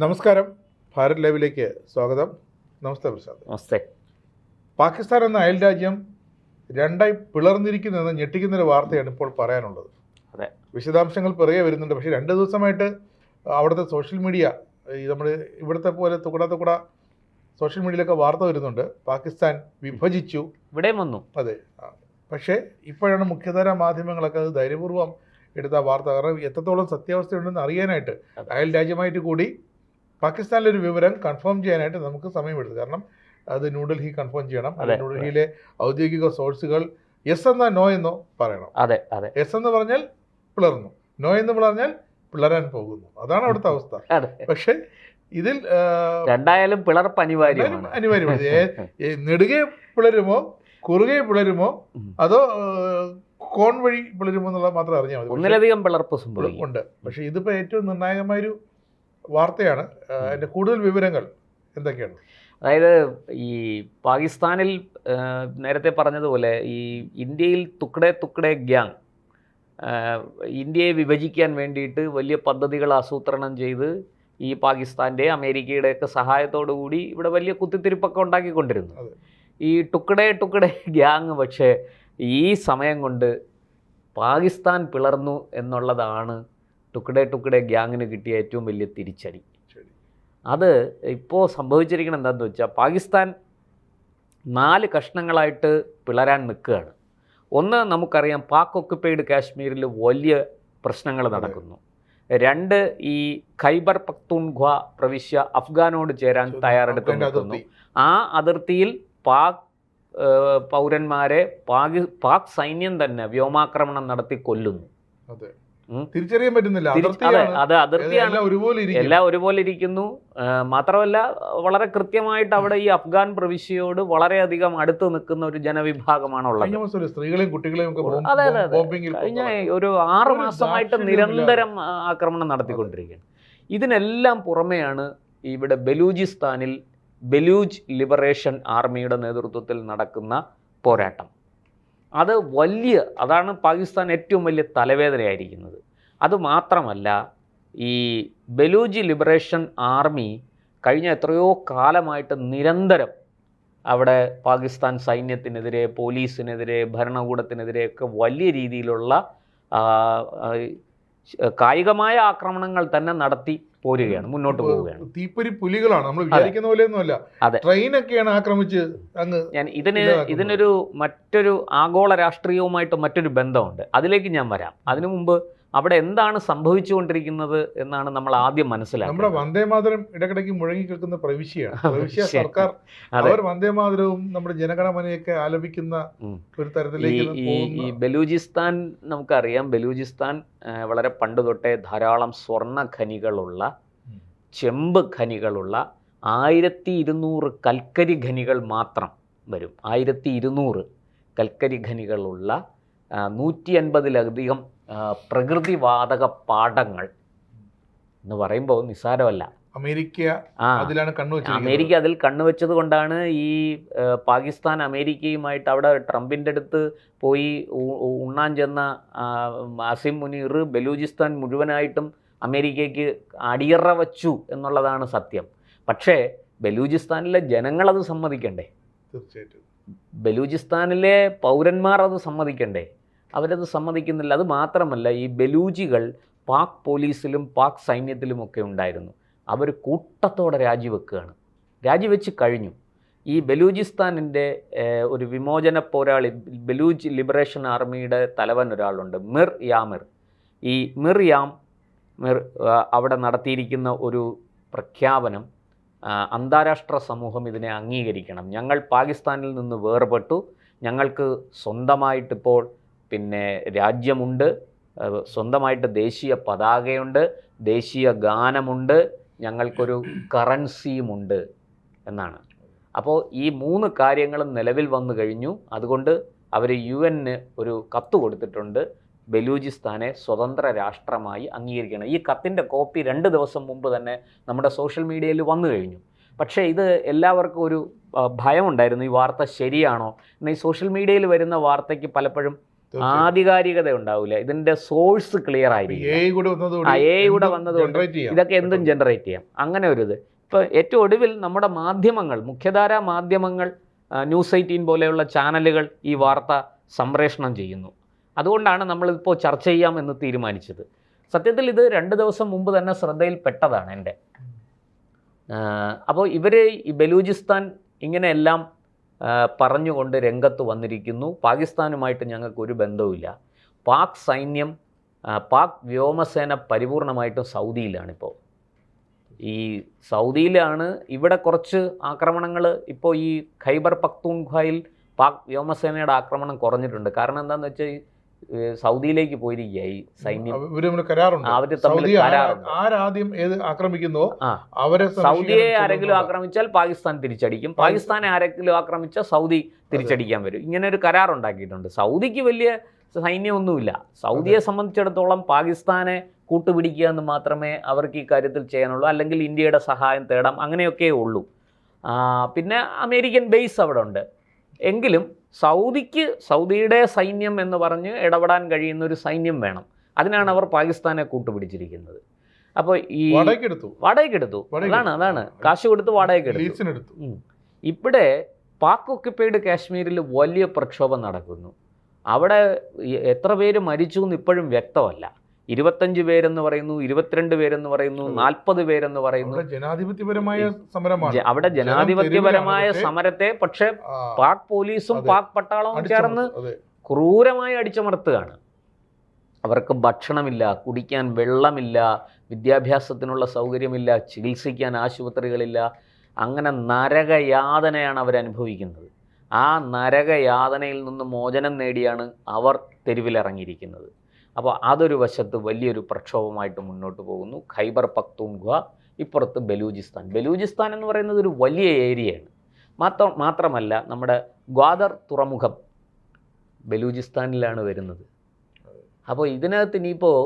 നമസ്കാരം, ഭാരത് ലൈവിലേക്ക് സ്വാഗതം. നമസ്തേ പ്രശാന്ത്. നമസ്തേ. പാകിസ്ഥാൻ എന്ന അയൽ രാജ്യം രണ്ടായി പിളർന്നിരിക്കുന്നെന്ന് ഞെട്ടിക്കുന്നൊരു വാർത്തയാണ് ഇപ്പോൾ പറയാനുള്ളത്. അതെ, വിശദാംശങ്ങൾ പിറകെ വരുന്നുണ്ട്. പക്ഷേ 2 ദിവസമായിട്ട് അവിടുത്തെ സോഷ്യൽ മീഡിയ, നമ്മൾ ഇവിടുത്തെ പോലെ തുകട സോഷ്യൽ മീഡിയയിലൊക്കെ വാർത്ത വരുന്നുണ്ട്. പാകിസ്ഥാൻ വിഭജിച്ചു, ഇവിടെയും വന്നു. അതെ. പക്ഷേ ഇപ്പോഴാണ് മുഖ്യധാര മാധ്യമങ്ങളൊക്കെ അത് ധൈര്യപൂർവ്വം എടുത്ത വാർത്ത. കാരണം എത്രത്തോളം സത്യാവസ്ഥയുണ്ടെന്ന് അറിയാനായിട്ട് അയൽ രാജ്യമായിട്ട് കൂടി പാകിസ്ഥാനിലൊരു വിവരം കൺഫേം ചെയ്യാനായിട്ട് നമുക്ക് സമയമെടുത്തു. കാരണം അത് ന്യൂഡൽഹി കൺഫേം ചെയ്യണം. ന്യൂഡൽഹിയിലെ ഔദ്യോഗിക സോഴ്സുകൾ യെസ് എന്നോ നോ എന്നോ പറയണം. അതെ അതെ, യെസ് എന്ന് പറഞ്ഞാൽ പിളർന്നു, നോ എന്ന് പറഞ്ഞാൽ പിളരാൻ പോകുന്നു. അതാണ് അവിടുത്തെ അവസ്ഥ. പക്ഷേ ഇതിൽ രണ്ടായാലും പിളർപ്പ് അനിവാര്യമാണ്. നെടുകെ പിളരുമോ കുറുകെ പിളരുമോ അതോ കോൺ വഴി പിളരുമോ എന്നുള്ളത് മാത്രം അറിഞ്ഞാൽ മതി. ഒന്നിലധികം പിളർപ്പ് സംഭവിക്കും ഉണ്ട്. പക്ഷേ ഇതിപ്പോൾ ഏറ്റവും നിർണായകമായൊരു വാർത്തയാണ്. അതിൻ്റെ കൂടുതൽ വിവരങ്ങൾ എന്തൊക്കെയാണ്? അതായത് ഈ പാകിസ്ഥാനിൽ നേരത്തെ പറഞ്ഞതുപോലെ ഈ ഇന്ത്യയിൽ തുക്കടെ ഗ്യാങ് ഇന്ത്യയെ വിഭജിക്കാൻ വേണ്ടിയിട്ട് വലിയ പദ്ധതികൾ ആസൂത്രണം ചെയ്ത് ഈ പാകിസ്ഥാൻ്റെ അമേരിക്കയുടെയൊക്കെ സഹായത്തോടു കൂടി ഇവിടെ വലിയ കുത്തിത്തിരിപ്പൊക്കെ ഉണ്ടാക്കിക്കൊണ്ടിരുന്നു. ഈ തുക്കടെ ഗ്യാങ് പക്ഷേ ഈ സമയം കൊണ്ട് പാകിസ്ഥാൻ പിളർന്നു എന്നുള്ളതാണ് തുക്കടെ ഗ്യാങ്ങിന് കിട്ടിയ ഏറ്റവും വലിയ തിരിച്ചടി. അത് ഇപ്പോൾ സംഭവിച്ചിരിക്കണം എന്താണെന്ന് വെച്ചാൽ, പാകിസ്ഥാൻ 4 കഷ്ണങ്ങളായിട്ട് പിളരാൻ നിൽക്കുകയാണ്. ഒന്ന്, നമുക്കറിയാം, പാക് ഒക്കുപ്പൈഡ് കാശ്മീരിൽ വലിയ പ്രശ്നങ്ങൾ നടക്കുന്നു. 2, ഈ ഖൈബർ പഖ്തൂൺഖ്വ പ്രവിശ്യ അഫ്ഗാനോട് ചേരാൻ തയ്യാറെടുത്ത് നിൽക്കുന്നു. ആ അതിർത്തിയിൽ പാക് പൗരന്മാരെ പാക് സൈന്യം തന്നെ വ്യോമാക്രമണം നടത്തി കൊല്ലുന്നു. തിരിച്ചറിയാൻ പറ്റുന്നില്ല. അത് അതിർത്തിയാണ്, എല്ലാം ഒരുപോലെ ഇരിക്കുന്നു. മാത്രമല്ല, വളരെ കൃത്യമായിട്ട് അവിടെ ഈ അഫ്ഗാൻ പ്രവിശ്യയോട് വളരെയധികം അടുത്ത് നിൽക്കുന്ന ഒരു ജനവിഭാഗമാണുള്ളത്. സ്ത്രീകളെയും കുട്ടികളെയും. അതെ അതെ അതെ, കഴിഞ്ഞ ഒരു 6 മാസമായിട്ട് നിരന്തരം ആക്രമണം നടത്തിക്കൊണ്ടിരിക്കുകയാണ്. ഇതിനെല്ലാം പുറമെയാണ് ഇവിടെ ബലൂചിസ്ഥാനിൽ ബലൂച്ച് ലിബറേഷൻ ആർമിയുടെ നേതൃത്വത്തിൽ നടക്കുന്ന പോരാട്ടം. അതാണ് പാകിസ്ഥാൻ ഏറ്റവും വലിയ തലവേദനയായിരിക്കുന്നത്. അതുമാത്രമല്ല, ഈ ബലൂച്ച് ലിബറേഷൻ ആർമി കഴിഞ്ഞ എത്രയോ കാലമായിട്ട് നിരന്തരം അവിടെ പാകിസ്ഥാൻ സൈന്യത്തിനെതിരെ, പോലീസിനെതിരെ, ഭരണകൂടത്തിനെതിരെയൊക്കെ വലിയ രീതിയിലുള്ള കായികമായ ആക്രമണങ്ങൾ തന്നെ നടത്തി പോരുകയാണ്, മുന്നോട്ട് പോവുകയാണ്. തീപ്പൊരി പുലികളാണ്, നമ്മൾ വിചാരിക്കുന്ന പോലെയൊന്നുമല്ല. ട്രെയിനൊക്കെയാണ് ആക്രമിച്ച് അങ്ങ്. ഇതിനൊരു മറ്റൊരു ആഗോള രാഷ്ട്രീയവുമായിട്ട് മറ്റൊരു ബന്ധമുണ്ട്. അതിലേക്ക് ഞാൻ വരാം. അതിനു മുമ്പ് അവിടെ എന്താണ് സംഭവിച്ചുകൊണ്ടിരിക്കുന്നത് എന്നാണ് നമ്മൾ ആദ്യം മനസ്സിലാക്കുന്നത്. നമ്മുടെ വന്ദേമാതരം ഇടയ്ക്കിടയ്ക്ക് മുഴങ്ങി കേൾക്കുന്ന പ്രവിശ്യയാണ്. പ്രവിശ്യ സർക്കാർ അവർ വന്ദേമാതരവും നമ്മുടെ ജനഗണമനയൊക്കെ ആലപിക്കുന്ന ഒരു തരത്തിലേക്ക്. ഈ ബലൂചിസ്ഥാൻ, നമുക്കറിയാം, ബലൂചിസ്ഥാൻ വളരെ പണ്ട് തൊട്ടേ ധാരാളം സ്വർണ്ണ ഖനികളുള്ള, ചെമ്പ് ഖനികളുള്ള 1200 കൽക്കരി ഖനികൾ മാത്രം വരും. 1200 കൽക്കരി ഖനികളുള്ള 150-ലധികം പ്രകൃതിവാതക പാടങ്ങൾ എന്ന് പറയുമ്പോൾ നിസ്സാരമല്ല. അമേരിക്ക അതിൽ കണ്ണുവെച്ചത് കൊണ്ടാണ് ഈ പാകിസ്ഥാൻ അമേരിക്കയുമായിട്ട് അവിടെ ട്രംപിൻ്റെ അടുത്ത് പോയി ഉണ്ണാൻ ചെന്ന അസിം മുനീർ ബലൂചിസ്ഥാൻ മുഴുവനായിട്ടും അമേരിക്കയ്ക്ക് അടിയറ വച്ചു എന്നുള്ളതാണ് സത്യം. പക്ഷേ ബലൂചിസ്ഥാനിലെ ജനങ്ങളത് സമ്മതിക്കണ്ടേ? തീർച്ചയായിട്ടും ബലൂചിസ്ഥാനിലെ പൗരന്മാർ അത് സമ്മതിക്കണ്ടേ? അവരത് സമ്മതിക്കുന്നില്ല. അത് മാത്രമല്ല, ഈ ബലൂജികൾ പാക് പോലീസിലും പാക് സൈന്യത്തിലുമൊക്കെ ഉണ്ടായിരുന്നു. അവർ കൂട്ടത്തോടെ രാജിവെച്ച് കഴിഞ്ഞു. ഈ ബലൂചിസ്ഥാനിൻ്റെ ഒരു വിമോചന പോരാളി, ബലൂച്ച് ലിബറേഷൻ ആർമിയുടെ തലവൻ ഒരാളുണ്ട്, മിർ യാമിർ. ഈ മിർ അവിടെ നടത്തിയിരിക്കുന്ന ഒരു പ്രഖ്യാപനം, അന്താരാഷ്ട്ര സമൂഹം ഇതിനെ അംഗീകരിക്കണം. ഞങ്ങൾ പാകിസ്ഥാനിൽ നിന്ന് വേർപെട്ടു, ഞങ്ങൾക്ക് സ്വന്തമായിട്ടിപ്പോൾ രാജ്യമുണ്ട്, സ്വന്തമായിട്ട് ദേശീയ പതാകയുണ്ട്, ദേശീയ ഗാനമുണ്ട്, ഞങ്ങൾക്കൊരു കറൻസിയുമുണ്ട് എന്നാണ്. അപ്പോൾ ഈ 3 കാര്യങ്ങളും നിലവിൽ വന്നു കഴിഞ്ഞു. അതുകൊണ്ട് അവർ UN-ന് ഒരു കത്ത് കൊടുത്തിട്ടുണ്ട്, ബലൂചിസ്ഥാനെ സ്വതന്ത്ര രാഷ്ട്രമായി അംഗീകരിക്കണം. ഈ കത്തിൻ്റെ കോപ്പി 2 ദിവസം മുമ്പ് തന്നെ നമ്മുടെ സോഷ്യൽ മീഡിയയിൽ വന്നു കഴിഞ്ഞു. പക്ഷേ ഇത് എല്ലാവർക്കും ഒരു ഭയമുണ്ടായിരുന്നു, ഈ വാർത്ത ശരിയാണോ? എന്നാൽ ഈ സോഷ്യൽ മീഡിയയിൽ വരുന്ന വാർത്തയ്ക്ക് പലപ്പോഴും ആധികാരികത ഉണ്ടാവില്ല, ഇതിൻ്റെ സോഴ്സ് ക്ലിയർ ആയിരിക്കും. AI കൂടെ വന്നതുകൊണ്ട് ഇതൊക്കെ എന്തും ജനറേറ്റ് ചെയ്യാം. അങ്ങനെ ഒരു ഇത് ഇപ്പോൾ ഏറ്റവും ഒടുവിൽ നമ്മുടെ മാധ്യമങ്ങൾ, മുഖ്യധാരാ മാധ്യമങ്ങൾ, ന്യൂസ് 18 പോലെയുള്ള ചാനലുകൾ ഈ വാർത്ത സംപ്രേഷണം ചെയ്യുന്നു. അതുകൊണ്ടാണ് നമ്മളിപ്പോൾ ചർച്ച ചെയ്യാം എന്ന് തീരുമാനിച്ചത്. സത്യത്തിൽ ഇത് 2 ദിവസം മുമ്പ് തന്നെ ശ്രദ്ധയിൽപ്പെട്ടതാണ് എൻ്റെ. അപ്പോൾ ഇവർ ഈ ബലൂചിസ്ഥാൻ ഇങ്ങനെയെല്ലാം പറഞ്ഞുകൊണ്ട് രംഗത്ത് വന്നിരിക്കുന്നു. പാകിസ്ഥാനുമായിട്ട് ഞങ്ങൾക്കൊരു ബന്ധവുമില്ല. പാക് സൈന്യം, പാക് വ്യോമസേന പരിപൂർണമായിട്ടും സൗദിയിലാണിപ്പോൾ. ഈ സൗദിയിലാണ്. ഇവിടെ കുറച്ച് ആക്രമണങ്ങൾ ഇപ്പോൾ ഈ ഖൈബർ പക്തൂൺഖ്വയിൽ പാക് വ്യോമസേനയുടെ ആക്രമണം കുറഞ്ഞിട്ടുണ്ട്. കാരണം എന്താണെന്ന് വെച്ചാൽ സൗദിയിലേക്ക് പോയിരിക്കുക ഈ സൈന്യം. അവർ തമ്മിൽ സൗദിയെ ആരെങ്കിലും ആക്രമിച്ചാൽ പാകിസ്ഥാൻ തിരിച്ചടിക്കും, പാകിസ്ഥാനെ ആരെങ്കിലും ആക്രമിച്ചാൽ സൗദി തിരിച്ചടിക്കാൻ വരും. ഇങ്ങനെ ഒരു കരാർ ഉണ്ടാക്കിയിട്ടുണ്ട്. സൗദിക്ക് വലിയ സൈന്യമൊന്നുമില്ല. സൗദിയെ സംബന്ധിച്ചിടത്തോളം പാകിസ്ഥാനെ കൂട്ടുപിടിക്കുക എന്ന് മാത്രമേ അവർക്ക് ഈ കാര്യത്തിൽ ചെയ്യാനുള്ളൂ. അല്ലെങ്കിൽ ഇന്ത്യയുടെ സഹായം തേടാം, അങ്ങനെയൊക്കെ ഉള്ളൂ. പിന്നെ അമേരിക്കൻ ബേസ് അവിടെ ഉണ്ട്. എങ്കിലും സൗദിയുടെ സൈന്യം എന്ന് പറഞ്ഞ് ഇടപെടാൻ കഴിയുന്ന ഒരു സൈന്യം വേണം. അതിനാണ് അവർ പാകിസ്ഥാനെ കൂട്ടുപിടിച്ചിരിക്കുന്നത്. അപ്പോൾ ഈ വാടകയ്ക്കെടുത്തു. അതാണ് കാശ് കൊടുത്ത് വാടകയ്ക്കെടുത്തു. ഇവിടെ പാക് ഒക്യുപ്പൈഡ് കാശ്മീരിൽ വലിയ പ്രക്ഷോഭം നടക്കുന്നു. അവിടെ എത്ര പേര് മരിച്ചു എന്ന് ഇപ്പോഴും വ്യക്തമല്ല. 25 പേരെന്ന് പറയുന്നു, 22 പേരെന്ന് പറയുന്നു, 40 പേരെന്ന് പറയുന്നു. അവിടെ ജനാധിപത്യപരമായ സമരത്തെ പക്ഷേ പാക് പോലീസും പാക് പട്ടാളവും ചേർന്ന് ക്രൂരമായി അടിച്ചമർത്തുകയാണ്. അവർക്ക് ഭക്ഷണമില്ല, കുടിക്കാൻ വെള്ളമില്ല, വിദ്യാഭ്യാസത്തിനുള്ള സൗകര്യമില്ല, ചികിത്സിക്കാൻ ആശുപത്രികളില്ല. അങ്ങനെ നരകയാതനയാണ് അവരനുഭവിക്കുന്നത്. ആ നരകയാതനയിൽ നിന്ന് മോചനം നേടിയാണ് അവർ തെരുവിലിറങ്ങിയിരിക്കുന്നത്. അപ്പോൾ അതൊരു വശത്ത് വലിയൊരു പ്രക്ഷോഭമായിട്ട് മുന്നോട്ട് പോകുന്നു. ഖൈബർ പക്തൂൺഖ്വ, ഇപ്പുറത്ത് ബലൂചിസ്ഥാൻ എന്ന് പറയുന്നത് ഒരു വലിയ ഏരിയയാണ്. മാത്രമല്ല നമ്മുടെ ഗ്വാദർ തുറമുഖം ബലൂചിസ്ഥാനിലാണ് വരുന്നത്. അപ്പോൾ ഇതിനകത്ത് ഇനിയിപ്പോൾ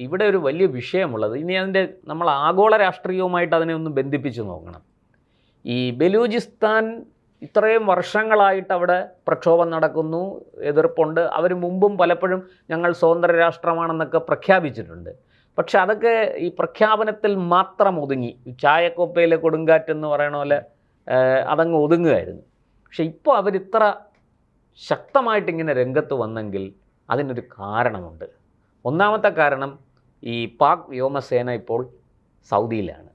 ഇവിടെ ഒരു വലിയ വിഷയമുള്ളത്, ഇനി അതിൻ്റെ നമ്മൾ ആഗോള രാഷ്ട്രീയവുമായിട്ട് അതിനെ ഒന്ന് ബന്ധിപ്പിച്ച് നോക്കണം. ഈ ബലൂചിസ്ഥാൻ ഇത്രയും വർഷങ്ങളായിട്ട് അവിടെ പ്രക്ഷോഭം നടക്കുന്നു, എതിർപ്പുണ്ട്. അവർ മുമ്പും പലപ്പോഴും ഞങ്ങൾ സ്വതന്ത്ര രാഷ്ട്രമാണെന്നൊക്കെ പ്രഖ്യാപിച്ചിട്ടുണ്ട്. പക്ഷെ അതൊക്കെ ഈ പ്രഖ്യാപനത്തിൽ മാത്രം ഒതുങ്ങി. ചായക്കോപ്പയിലെ കൊടുങ്കാറ്റെന്ന് പറയണ പോലെ അതങ്ങ് ഒതുങ്ങുമായിരുന്നു. പക്ഷെ ഇപ്പോൾ അവരിത്ര ശക്തമായിട്ടിങ്ങനെ രംഗത്ത് വന്നെങ്കിൽ അതിനൊരു കാരണമുണ്ട്. ഒന്നാമത്തെ കാരണം ഈ പാക് വ്യോമസേന ഇപ്പോൾ സൗദിയിലാണ്.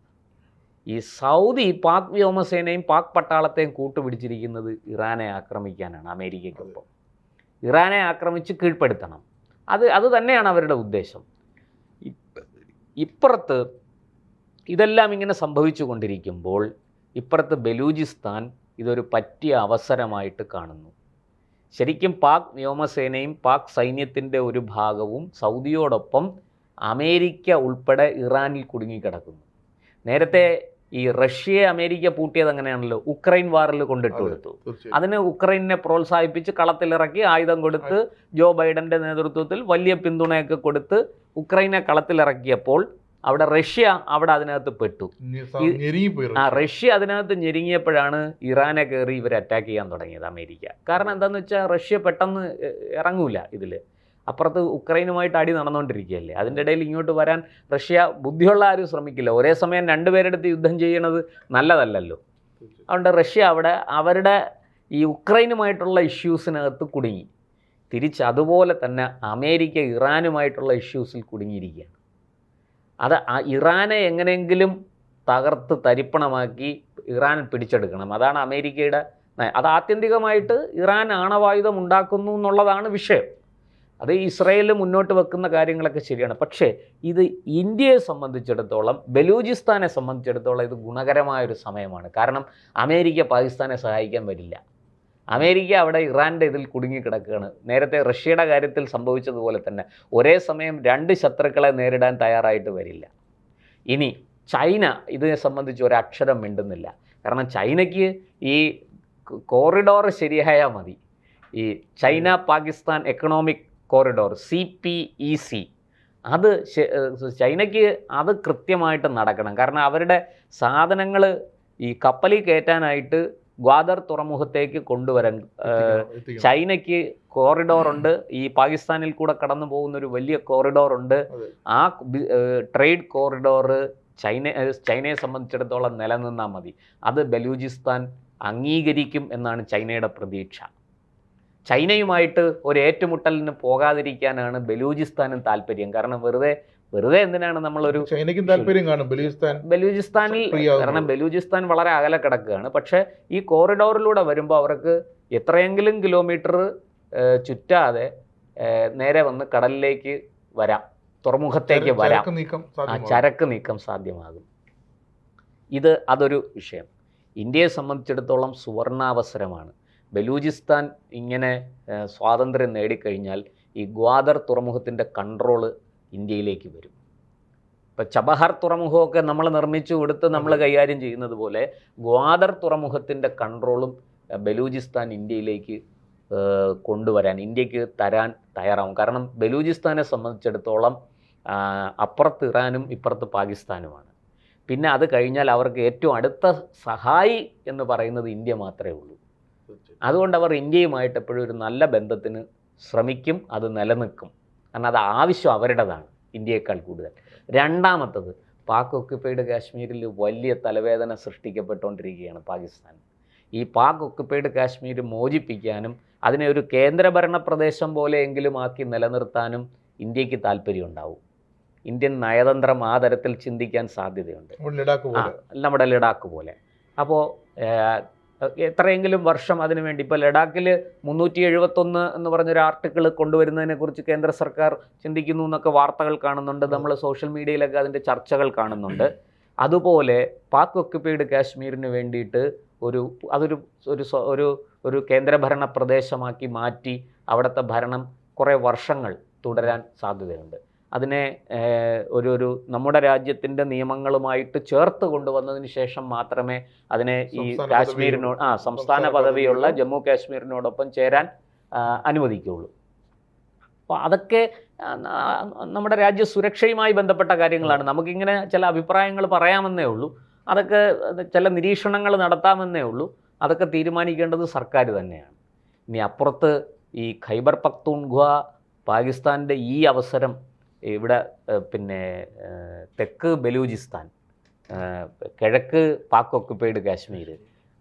ഈ സൗദി പാക് വ്യോമസേനയും പാക് പട്ടാളത്തെയും കൂട്ടുപിടിച്ചിരിക്കുന്നത് ഇറാനെ ആക്രമിക്കാനാണ്. അമേരിക്കയ്ക്കൊപ്പം ഇറാനെ ആക്രമിച്ച് കീഴ്പ്പെടുത്തണം. അത് തന്നെയാണ് അവരുടെ ഉദ്ദേശം. ഇപ്പുറത്ത് ഇതെല്ലാം ഇങ്ങനെ സംഭവിച്ചു കൊണ്ടിരിക്കുമ്പോൾ ഇപ്പുറത്ത് ബലൂചിസ്ഥാൻ ഇതൊരു പറ്റിയ അവസരമായിട്ട് കാണുന്നു. ശരിക്കും പാക് വ്യോമസേനയും പാക് സൈന്യത്തിൻ്റെ ഒരു ഭാഗവും സൗദിയോടൊപ്പം അമേരിക്ക ഉൾപ്പെടെ ഇറാനിൽ കുടുങ്ങിക്കിടക്കുന്നു. നേരത്തെ ഈ റഷ്യയെ അമേരിക്ക പൂട്ടിയത് അങ്ങനെയാണല്ലോ, ഉക്രൈൻ വാറിൽ കൊണ്ടിട്ട് കൊടുത്തു. അതിന് ഉക്രൈനെ പ്രോത്സാഹിപ്പിച്ച് കളത്തിലിറക്കി ആയുധം കൊടുത്ത് ജോ ബൈഡൻ്റെ നേതൃത്വത്തിൽ വലിയ പിന്തുണയൊക്കെ കൊടുത്ത് ഉക്രൈനെ കളത്തിലിറക്കിയപ്പോൾ അവിടെ റഷ്യ അതിനകത്ത് പെട്ടു. റഷ്യ അതിനകത്ത് ഞെരുങ്ങിയപ്പോഴാണ് ഇറാനെ കയറി ഇവർ അറ്റാക്ക് ചെയ്യാൻ തുടങ്ങിയത് അമേരിക്ക. കാരണം എന്താണെന്ന് വെച്ചാൽ റഷ്യ പെട്ടെന്ന് ഇറങ്ങൂല ഇതിൽ. അപ്പുറത്ത് ഉക്രൈനുമായിട്ട് അടി നടന്നുകൊണ്ടിരിക്കുകയല്ലേ. അതിൻ്റെ ഇടയിൽ ഇങ്ങോട്ട് വരാൻ റഷ്യ ബുദ്ധിയുള്ള ആരും ശ്രമിക്കില്ല. ഒരേ സമയം 2 പേരെടുത്ത് യുദ്ധം ചെയ്യണത് നല്ലതല്ലല്ലോ. അതുകൊണ്ട് റഷ്യ അവരുടെ ഈ ഉക്രൈനുമായിട്ടുള്ള ഇഷ്യൂസിനകത്ത് കുടുങ്ങി. തിരിച്ച് അതുപോലെ തന്നെ അമേരിക്ക ഇറാനുമായിട്ടുള്ള ഇഷ്യൂസിൽ കുടുങ്ങിയിരിക്കുകയാണ്. ഇറാനെ എങ്ങനെയെങ്കിലും തകർത്ത് തരിപ്പണമാക്കി ഇറാൻ പിടിച്ചെടുക്കണം. അതാണ് അമേരിക്കയുടെ. അത് ആത്യന്തികമായിട്ട് ഇറാൻ ആണവായുധം ഉണ്ടാക്കുന്നു എന്നുള്ളതാണ് വിഷയം. അത് ഇസ്രായേൽ മുന്നോട്ട് വെക്കുന്ന കാര്യങ്ങളൊക്കെ ശരിയാണ്. പക്ഷേ ഇത് ഇന്ത്യയെ സംബന്ധിച്ചിടത്തോളം, ബലൂചിസ്ഥാനെ സംബന്ധിച്ചിടത്തോളം ഇത് ഗുണകരമായൊരു സമയമാണ്. കാരണം അമേരിക്ക പാകിസ്ഥാനെ സഹായിക്കാൻ വരില്ല. അമേരിക്ക അവിടെ ഇറാൻ്റെ ഇതിൽ കുടുങ്ങിക്കിടക്കുകയാണ്. നേരത്തെ റഷ്യയുടെ കാര്യത്തിൽ സംഭവിച്ചതുപോലെ തന്നെ ഒരേ സമയം 2 ശത്രുക്കളെ നേരിടാൻ തയ്യാറായിട്ട് വരില്ല. ഇനി ചൈന ഇതിനെ സംബന്ധിച്ച് ഒരക്ഷരം മിണ്ടുന്നില്ല. കാരണം ചൈനയ്ക്ക് ഈ കോറിഡോർ ശരിയായാൽ മതി. ഈ China Pakistan economic corridor CPEC, അത് ചൈനയ്ക്ക് അത് കൃത്യമായിട്ട് നടക്കണം. കാരണം അവരുടെ സാധനങ്ങൾ ഈ കപ്പലിൽ കയറ്റാനായിട്ട് ഗ്വാദർ തുറമുഖത്തേക്ക് കൊണ്ടുവരാൻ എത്തിക്കണം. ചൈനയ്ക്ക് കോറിഡോറുണ്ട്, ഈ പാകിസ്ഥാനിൽ കൂടെ കടന്നു പോകുന്ന ഒരു വലിയ കോറിഡോറുണ്ട്. അതെ. ആ ട്രേഡ് കോറിഡോർ ചൈനയെ സംബന്ധിച്ചിടത്തോളം നിലനിന്നാൽ മതി. അത് ബലൂചിസ്ഥാൻ അംഗീകരിക്കും എന്നാണ് ചൈനയുടെ പ്രതീക്ഷ. ചൈനയുമായിട്ട് ഒരു ഏറ്റുമുട്ടലിന് പോകാതിരിക്കാനാണ് ബലൂചിസ്ഥാനും താല്പര്യം. കാരണം വെറുതെ എന്തിനാണ് നമ്മളൊരു ചൈനയ്ക്കും താല്പര്യം കാണും ബലൂചിസ്ഥാനിൽ, കാരണം ബലൂചിസ്ഥാൻ വളരെ അകലെ കിടക്കുകയാണ്. പക്ഷേ ഈ കോറിഡോറിലൂടെ വരുമ്പോൾ അവർക്ക് എത്രയെങ്കിലും കിലോമീറ്റർ ചുറ്റാതെ നേരെ വന്ന് കടലിലേക്ക് വരാം, തുറമുഖത്തേക്ക് വരാം, ചരക്ക് നീക്കം സാധ്യമാകും. അതൊരു വിഷയം. ഇന്ത്യയെ സംബന്ധിച്ചിടത്തോളം സുവർണാവസരമാണ്. ബലൂചിസ്ഥാൻ ഇങ്ങനെ സ്വാതന്ത്ര്യം നേടിക്കഴിഞ്ഞാൽ ഈ ഗ്വാദർ തുറമുഖത്തിൻ്റെ കൺട്രോള് ഇന്ത്യയിലേക്ക് വരും. ഇപ്പം ചബഹാർ തുറമുഖമൊക്കെ നമ്മൾ നിർമ്മിച്ചു കൊടുത്ത് നമ്മൾ കൈകാര്യം ചെയ്യുന്നത് പോലെ ഗ്വാദർ തുറമുഖത്തിൻ്റെ കൺട്രോളും ബലൂചിസ്ഥാൻ ഇന്ത്യയിലേക്ക് കൊണ്ടുവരാൻ, ഇന്ത്യക്ക് തരാൻ തയ്യാറാവും. കാരണം ബലൂചിസ്ഥാനെ സംബന്ധിച്ചിടത്തോളം അപ്പുറത്ത് ഇറാനും ഇപ്പുറത്ത് പാകിസ്ഥാനുമാണ്. പിന്നെ അത് കഴിഞ്ഞാൽ അവർക്ക് ഏറ്റവും അടുത്ത സഹായി എന്ന് പറയുന്നത് ഇന്ത്യ മാത്രമേ ഉള്ളൂ. അതുകൊണ്ട് അവർ ഇന്ത്യയുമായിട്ട് എപ്പോഴും ഒരു നല്ല ബന്ധത്തിന് ശ്രമിക്കും, അത് നിലനിൽക്കും. കാരണം അത് ആവശ്യം അവരുടേതാണ് ഇന്ത്യയേക്കാൾ കൂടുതൽ. രണ്ടാമത്തത്, പാക് ഒക്യുപ്പൈഡ് കാശ്മീരിൽ വലിയ തലവേദന സൃഷ്ടിക്കപ്പെട്ടുകൊണ്ടിരിക്കുകയാണ് പാകിസ്ഥാൻ. ഈ പാക് ഒക്യുപ്പൈഡ് കാശ്മീർ മോചിപ്പിക്കാനും അതിനെ ഒരു കേന്ദ്രഭരണ പ്രദേശം പോലെയെങ്കിലും ആക്കി നിലനിർത്താനും ഇന്ത്യക്ക് താല്പര്യമുണ്ടാവും. ഇന്ത്യൻ നയതന്ത്രം ആ തരത്തിൽ ചിന്തിക്കാൻ സാധ്യതയുണ്ട്, നമ്മുടെ ലഡാക്ക് പോലെ. അപ്പോൾ എത്രയെങ്കിലും വർഷം അതിനുവേണ്ടി, ഇപ്പോൾ ലഡാക്കിൽ 371 എന്ന് പറഞ്ഞൊരു ആർട്ടിക്കിൾ കൊണ്ടുവരുന്നതിനെക്കുറിച്ച് കേന്ദ്ര സർക്കാർ ചിന്തിക്കുന്നു എന്നൊക്കെ വാർത്തകൾ കാണുന്നുണ്ട്. നമ്മൾ സോഷ്യൽ മീഡിയയിലൊക്കെ അതിൻ്റെ ചർച്ചകൾ കാണുന്നുണ്ട്. അതുപോലെ പാക് ഒക്യുപ്പൈഡ് കാശ്മീരിന് വേണ്ടിയിട്ട് ഒരു കേന്ദ്രഭരണ പ്രദേശമാക്കി മാറ്റി അവിടുത്തെ ഭരണം കുറേ വർഷങ്ങൾ തുടരാൻ സാധ്യതയുണ്ട്. അതിനെ ഒരു നമ്മുടെ രാജ്യത്തിൻ്റെ നിയമങ്ങളുമായിട്ട് ചേർത്ത് കൊണ്ടുവന്നതിന് ശേഷം മാത്രമേ അതിനെ ഈ കാശ്മീരിനോട് സംസ്ഥാന പദവിയുള്ള ജമ്മു കാശ്മീരിനോടൊപ്പം ചേരാൻ അനുവദിക്കുകയുള്ളൂ. അപ്പോൾ അതൊക്കെ നമ്മുടെ രാജ്യ സുരക്ഷയുമായി ബന്ധപ്പെട്ട കാര്യങ്ങളാണ്. നമുക്കിങ്ങനെ ചില അഭിപ്രായങ്ങൾ പറയാമെന്നേ ഉള്ളൂ, അതൊക്കെ ചില നിരീക്ഷണങ്ങൾ നടത്താമെന്നേ ഉള്ളൂ. അതൊക്കെ തീരുമാനിക്കേണ്ടത് സർക്കാർ തന്നെയാണ്. ഇനി അപ്പുറത്ത് ഈ ഖൈബർ പഖ്തൂൺഖ്വ പാകിസ്ഥാൻ്റെ ഈ അവസരം, ഇവിടെ പിന്നെ തെക്ക് ബലൂചിസ്ഥാൻ, കിഴക്ക് പാക് ഒക്യുപ്പൈഡ് കാശ്മീർ,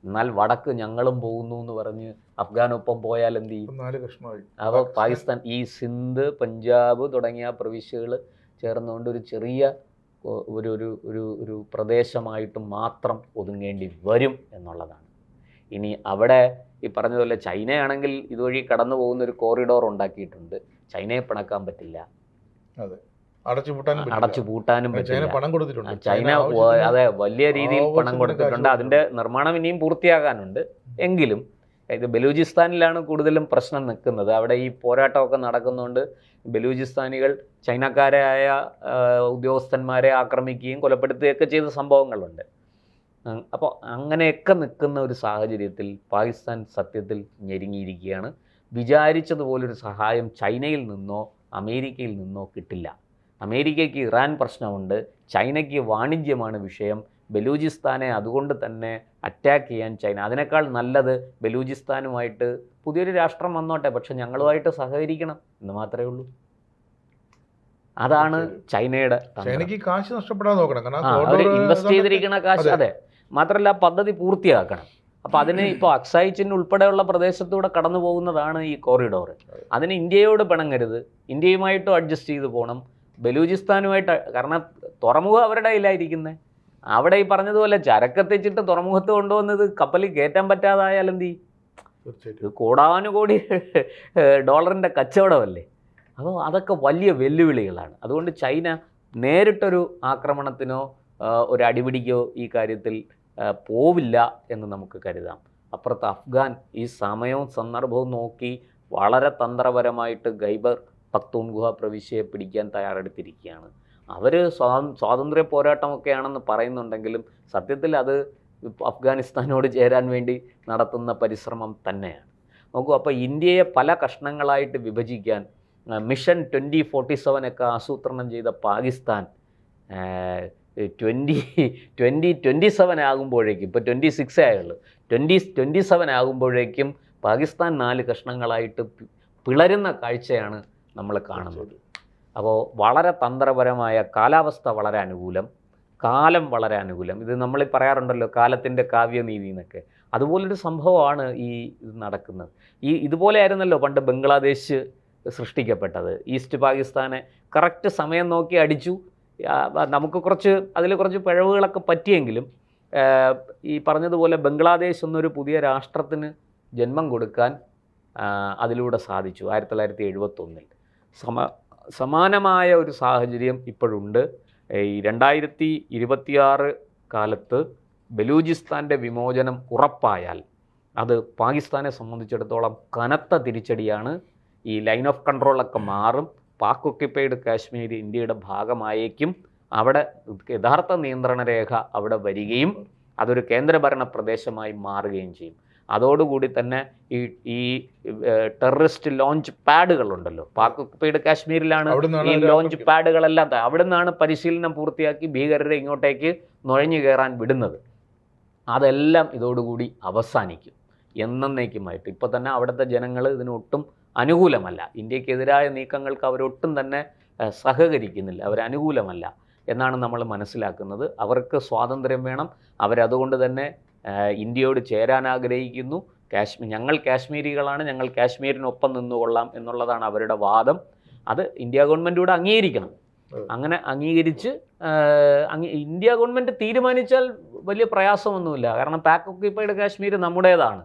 എന്നാൽ വടക്ക് ഞങ്ങളും പോകുന്നു എന്ന് പറഞ്ഞ് അഫ്ഗാനൊപ്പം പോയാൽ എന്ത് ചെയ്യും? അപ്പോൾ പാകിസ്ഥാൻ ഈ സിന്ധ്, പഞ്ചാബ് തുടങ്ങിയ പ്രവിശ്യകൾ ചേർന്നുകൊണ്ട് ഒരു ചെറിയ ഒരു പ്രദേശമായിട്ട് മാത്രം ഒതുങ്ങേണ്ടി വരും എന്നുള്ളതാണ്. ഇനി അവിടെ ഈ പറഞ്ഞതുപോലെ ചൈനയാണെങ്കിൽ ഇതുവഴി കടന്നു പോകുന്ന ഒരു കോറിഡോർ ഉണ്ടാക്കിയിട്ടുണ്ട്. ചൈനയെ പിണക്കാൻ പറ്റില്ല, അടച്ചു പൂട്ടാനും പറ്റില്ല. ചൈന അതെ വലിയ രീതിയിൽ പണം കൊടുത്തിട്ടുണ്ട്. അതിൻ്റെ നിർമ്മാണം ഇനിയും പൂർത്തിയാകാനുണ്ട്. എങ്കിലും ഇത് ബലൂചിസ്ഥാനിലാണ് കൂടുതലും പ്രശ്നം നിൽക്കുന്നത്. അവിടെ ഈ പോരാട്ടമൊക്കെ നടക്കുന്നതുകൊണ്ട് ബലൂചിസ്ഥാനികൾ ചൈനക്കാരായ ഉദ്യോഗസ്ഥന്മാരെ ആക്രമിക്കുകയും കൊലപ്പെടുത്തുകയൊക്കെ ചെയ്ത സംഭവങ്ങളുണ്ട്. അപ്പോൾ അങ്ങനെയൊക്കെ നിൽക്കുന്ന ഒരു സാഹചര്യത്തിൽ പാകിസ്ഥാൻ സത്യത്തിൽ ഞെരുങ്ങിയിരിക്കുകയാണ്. വിചാരിച്ചതുപോലൊരു സഹായം ചൈനയിൽ നിന്നോ അമേരിക്കയിൽ നിന്നോ കിട്ടില്ല. അമേരിക്കയ്ക്ക് ഇറാൻ പ്രശ്നമുണ്ട്, ചൈനയ്ക്ക് വാണിജ്യമാണ് വിഷയം. ബലൂചിസ്ഥാനെ അതുകൊണ്ട് തന്നെ അറ്റാക്ക് ചെയ്യാൻ ചൈന, അതിനേക്കാൾ നല്ലത് ബലൂചിസ്ഥാനുമായിട്ട് പുതിയൊരു രാഷ്ട്രം വന്നോട്ടെ, പക്ഷെ ഞങ്ങളുമായിട്ട് സഹകരിക്കണം എന്ന് മാത്രമേ ഉള്ളൂ. അതാണ് ചൈനയുടെ കാശ് നഷ്ടപ്പെടാൻ നോക്കണം. അവർ ഇൻവെസ്റ്റ് ചെയ്തിരിക്കുന്ന കാശ്, അതെ, മാത്രമല്ല പദ്ധതി പൂർത്തിയാക്കണം. അപ്പോൾ അതിന് ഇപ്പോൾ അക്സായി ചിൻ ഉൾപ്പെടെയുള്ള പ്രദേശത്തൂടെ കടന്നു പോകുന്നതാണ് ഈ കോറിഡോർ. അതിന് ഇന്ത്യയോട് പിണങ്ങരുത്, ഇന്ത്യയുമായിട്ടും അഡ്ജസ്റ്റ് ചെയ്ത് പോകണം. ബലൂചിസ്ഥാനുമായിട്ട്, കാരണം തുറമുഖം അവരുടെ കയ്യിലായിരിക്കുന്നത്. അവിടെ ഈ പറഞ്ഞതുപോലെ ചരക്കെത്തിച്ചിട്ട് തുറമുഖത്ത് കൊണ്ടുവന്നത് കപ്പലിൽ കയറ്റാൻ പറ്റാതായാൽ എന്ത് ചെയ്യും? ഇത് കോടാനുകോടി ഡോളറിൻ്റെ കച്ചവടമല്ലേ. അപ്പോൾ അതൊക്കെ വലിയ വെല്ലുവിളികളാണ്. അതുകൊണ്ട് ചൈന നേരിട്ടൊരു ആക്രമണത്തിനോ ഒരു അടിപിടിക്കോ ഈ കാര്യത്തിൽ പോവില്ല എന്ന് നമുക്ക് കരുതാം. അപ്പുറത്ത് അഫ്ഗാൻ ഈ സമയവും സന്ദർഭവും നോക്കി വളരെ തന്ത്രപരമായിട്ട് ഖൈബർ പഖ്തൂൺഖ്വ പ്രവിശ്യയെ പിടിക്കാൻ തയ്യാറെടുത്തിരിക്കുകയാണ്. അവർ സ്വാതന്ത്ര്യ പോരാട്ടമൊക്കെയാണെന്ന് പറയുന്നുണ്ടെങ്കിലും സത്യത്തിൽ അത് അഫ്ഗാനിസ്ഥാനോട് ചേരാൻ വേണ്ടി നടത്തുന്ന പരിശ്രമം തന്നെയാണ്. നോക്കൂ, അപ്പോൾ ഇന്ത്യയെ പല കഷ്ണങ്ങളായിട്ട് വിഭജിക്കാൻ മിഷൻ 2047 ഒക്കെ ആസൂത്രണം ചെയ്ത പാകിസ്ഥാൻ 27 ആകുമ്പോഴേക്കും, ഇപ്പോൾ 26 ആയുള്ളൂ, 27 ആകുമ്പോഴേക്കും പാകിസ്ഥാൻ 4 കഷ്ണങ്ങളായിട്ട് പിളരുന്ന കാഴ്ചയാണ് നമ്മൾ കാണുന്നത്. അപ്പോൾ വളരെ തന്ത്രപരമായ, കാലാവസ്ഥ വളരെ അനുകൂലം, കാലം വളരെ അനുകൂലം. ഇത് നമ്മൾ പറയാറുണ്ടല്ലോ കാലത്തിൻ്റെ കാവ്യനീതി എന്നൊക്കെ, അതുപോലൊരു സംഭവമാണ് ഇത് നടക്കുന്നത്. ഇതുപോലെ ആയിരുന്നല്ലോ പണ്ട് ബംഗ്ലാദേശ് സൃഷ്ടിക്കപ്പെട്ടത്. ഈസ്റ്റ് പാകിസ്ഥാനെ കറക്റ്റ് സമയം നോക്കി അടിച്ചു. നമുക്ക് അതിൽ കുറച്ച് പിഴവുകളൊക്കെ പറ്റിയെങ്കിലും ഈ പറഞ്ഞതുപോലെ ബംഗ്ലാദേശ് എന്നൊരു പുതിയ രാഷ്ട്രത്തിന് ജന്മം കൊടുക്കാൻ അതിലൂടെ സാധിച്ചു 1971. സമാനമായ ഒരു സാഹചര്യം ഇപ്പോഴുണ്ട്. ഈ 2026 കാലത്ത് ബലൂചിസ്ഥാൻ്റെ വിമോചനം ഉറപ്പായാൽ അത് പാകിസ്ഥാനെ സംബന്ധിച്ചിടത്തോളം കനത്ത തിരിച്ചടിയാണ്. ഈ ലൈൻ ഓഫ് കൺട്രോളൊക്കെ മാറും. പാക് ഒക്യുപ്പൈഡ് കാശ്മീർ ഇന്ത്യയുടെ ഭാഗമായേക്കും. അവിടെ യഥാർത്ഥ നിയന്ത്രണ രേഖ അവിടെ വരികയും അതൊരു കേന്ദ്രഭരണ പ്രദേശമായി മാറുകയും ചെയ്യും. അതോടുകൂടി തന്നെ ഈ ടെററിസ്റ്റ് ലോഞ്ച് പാഡുകളുണ്ടല്ലോ, പാക് ഒക്യുപ്പൈഡ് കാശ്മീരിലാണ് ഈ ലോഞ്ച് പാഡുകളെല്ലാം, അവിടെ നിന്നാണ് പരിശീലനം പൂർത്തിയാക്കി ഭീകരരെ ഇങ്ങോട്ടേക്ക് നുഴഞ്ഞു കയറാൻ വിടുന്നത്. അതെല്ലാം ഇതോടുകൂടി അവസാനിക്കും എന്നേക്കുമായിട്ട്. ഇപ്പോൾ തന്നെ അവിടുത്തെ ജനങ്ങൾ ഇതിനൊട്ടും അനുകൂലമല്ല. ഇന്ത്യക്കെതിരായ നീക്കങ്ങൾക്ക് അവരൊട്ടും തന്നെ സഹകരിക്കുന്നില്ല, അവരനുകൂലമല്ല എന്നാണ് നമ്മൾ മനസ്സിലാക്കുന്നത്. അവർക്ക് സ്വാതന്ത്ര്യം വേണം. അവരതുകൊണ്ട് തന്നെ ഇന്ത്യയോട് ചേരാൻ ആഗ്രഹിക്കുന്നു. ഞങ്ങൾ കാശ്മീരികളാണ്, ഞങ്ങൾ കാശ്മീരിനൊപ്പം നിന്നുകൊള്ളാം എന്നുള്ളതാണ് അവരുടെ വാദം. അത് ഇന്ത്യ ഗവൺമെൻറ് അംഗീകരിക്കണം. അങ്ങനെ അംഗീകരിച്ച് ഇന്ത്യ ഗവൺമെൻറ് തീരുമാനിച്ചാൽ വലിയ പ്രയാസമൊന്നുമില്ല. കാരണം പാക് ഒക്യുപ്പൈഡ് കാശ്മീർ നമ്മുടേതാണ്,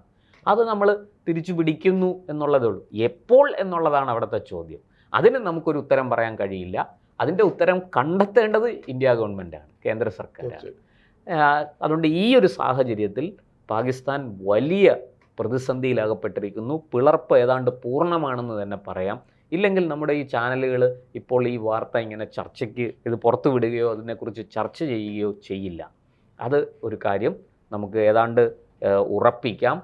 അത് നമ്മൾ തിരിച്ചു പിടിക്കുന്നു എന്നുള്ളതേ ഉള്ളൂ. എപ്പോൾ എന്നുള്ളതാണ് അവിടുത്തെ ചോദ്യം. അതിന് നമുക്കൊരു ഉത്തരം പറയാൻ കഴിയില്ല. അതിൻ്റെ ഉത്തരം കണ്ടെത്തേണ്ടത് ഇന്ത്യ ഗവൺമെൻറ്റാണ്, കേന്ദ്ര സർക്കാരാണ്. അതുകൊണ്ട് ഈ ഒരു സാഹചര്യത്തിൽ പാകിസ്ഥാൻ വലിയ പ്രതിസന്ധിയിലകപ്പെട്ടിരിക്കുന്നു. പിളർപ്പ് ഏതാണ്ട് പൂർണ്ണമാണെന്ന് തന്നെ പറയാം. ഇല്ലെങ്കിൽ നമ്മുടെ ഈ ചാനലുകൾ ഇപ്പോൾ ഈ വാർത്ത ഇങ്ങനെ ചർച്ചയ്ക്ക് ഇത് പുറത്തു വിടുകയോ അതിനെക്കുറിച്ച് ചർച്ച ചെയ്യുകയോ ചെയ്യില്ല. അത് ഒരു കാര്യം നമുക്ക് ഏതാണ്ട് ഉറപ്പിക്കാം.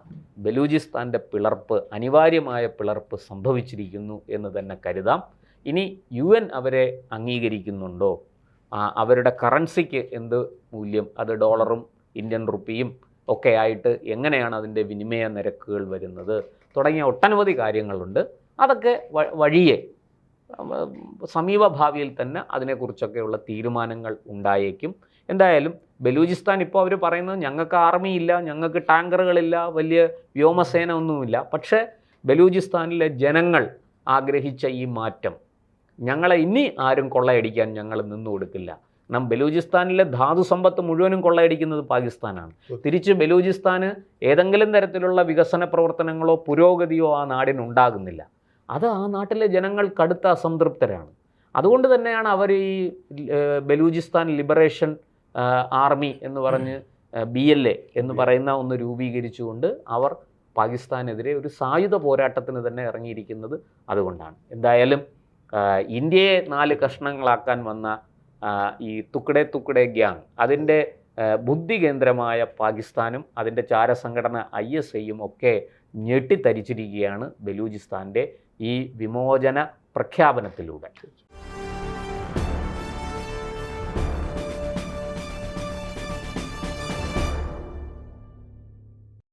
ബലൂചിസ്ഥാൻ്റെ പിളർപ്പ്, അനിവാര്യമായ പിളർപ്പ് സംഭവിച്ചിരിക്കുന്നു എന്ന് തന്നെ കരുതാം. ഇനി UN അവരെ അംഗീകരിക്കുന്നുണ്ടോ, അവരുടെ കറൻസിക്ക് എന്ത് മൂല്യം, അത് ഡോളറും ഇന്ത്യൻ റുപ്പിയും ഒക്കെ ആയിട്ട് എങ്ങനെയാണ് അതിൻ്റെ വിനിമയ നിരക്കുകൾ വരുന്നത് തുടങ്ങിയ ഒട്ടനവധി കാര്യങ്ങളുണ്ട്. അതൊക്കെ വഴിയെ സമീപഭാവിയിൽ തന്നെ അതിനെക്കുറിച്ചൊക്കെയുള്ള തീരുമാനങ്ങൾ ഉണ്ടായേക്കും. എന്തായാലും ബലൂചിസ്ഥാൻ ഇപ്പോൾ അവർ പറയുന്നത് ഞങ്ങൾക്ക് ആർമിയില്ല, ഞങ്ങൾക്ക് ടാങ്കറുകളില്ല, വലിയ വ്യോമസേന ഒന്നുമില്ല. പക്ഷേ ബലൂചിസ്ഥാനിലെ ജനങ്ങൾ ആഗ്രഹിച്ച ഈ മാറ്റം, ഞങ്ങളെ ഇനി ആരും കൊള്ളയടിക്കാൻ ഞങ്ങൾ നിന്നു കൊടുക്കില്ല. ബലൂചിസ്ഥാനിലെ ധാതു സമ്പത്ത് മുഴുവനും കൊള്ളയടിക്കുന്നത് പാകിസ്ഥാനാണ്. തിരിച്ച് ബലൂചിസ്ഥാന് ഏതെങ്കിലും തരത്തിലുള്ള വികസന പ്രവർത്തനങ്ങളോ പുരോഗതിയോ ആ നാടിനുണ്ടാകുന്നില്ല. അത് ആ നാട്ടിലെ ജനങ്ങൾ കടുത്ത അസംതൃപ്തരാണ്. അതുകൊണ്ട് തന്നെയാണ് അവർ ഈ ബലൂചിസ്ഥാൻ ലിബറേഷൻ ആർമി എന്ന് പറഞ്ഞ് BLA എന്ന് പറയുന്ന ഒന്ന് രൂപീകരിച്ചുകൊണ്ട് അവർ പാകിസ്ഥാനെതിരെ ഒരു സായുധ പോരാട്ടത്തിന് തന്നെ ഇറങ്ങിയിരിക്കുന്നത് അതുകൊണ്ടാണ്. എന്തായാലും ഇന്ത്യയെ 4 കഷ്ണങ്ങളാക്കാൻ വന്ന ഈ തുക്കടെ ഗ്യാങ്, അതിൻ്റെ ബുദ്ധി കേന്ദ്രമായ പാകിസ്ഥാനും അതിൻ്റെ ചാരസംഘടന ISIയും ഒക്കെ ഞെട്ടിത്തരിച്ചിരിക്കുകയാണ് ബലൂചിസ്ഥാൻ്റെ ഈ വിമോചന പ്രഖ്യാപനത്തിലൂടെ.